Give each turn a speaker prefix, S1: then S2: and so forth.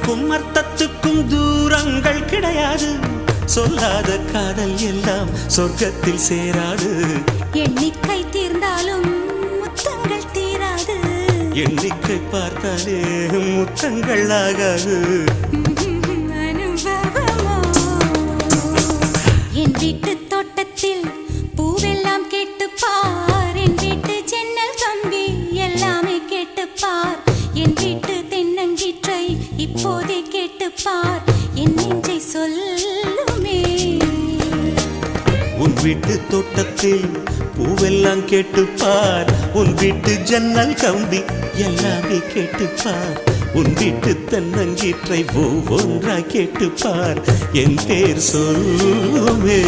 S1: சொல்லுக்கும் அர்த்தத்துக்கும் தூரங்கள் கிடையாது. சொல்லாத காதல் எல்லாம் சொர்க்கத்தில் சேராது.
S2: எண்ணிக்கை தீர்ந்தாலும் முத்தங்கள் தீராது.
S1: எண்ணிக்கை பார்த்தாலே முத்தங்கள் ஆகாது.
S2: என் வீட்டு தோட்டத்தில் பூவெல்லாம் கேட்டுப்பார். என் வீட்டு ஜன்னல் கம்பி எல்லாமே கேட்டுப்பார். என் வீட்டு தென்னங்கீற்றை இப்போதே கேட்டுப்பார். என் நெஞ்சை சொல்லுமே.
S1: உன் வீட்டு தோட்டத்தில் பூவெல்லாம் கேட்டுப்பார். உன் வீட்டு ஜன்னல் கம்பி எல்லாமே கேட்டுப்பார். உன் வீட்டு தென்னங்கீற்றை ஒவ்வொன்றா கேட்டுப்பார். என் பேர் சொல்லுமே.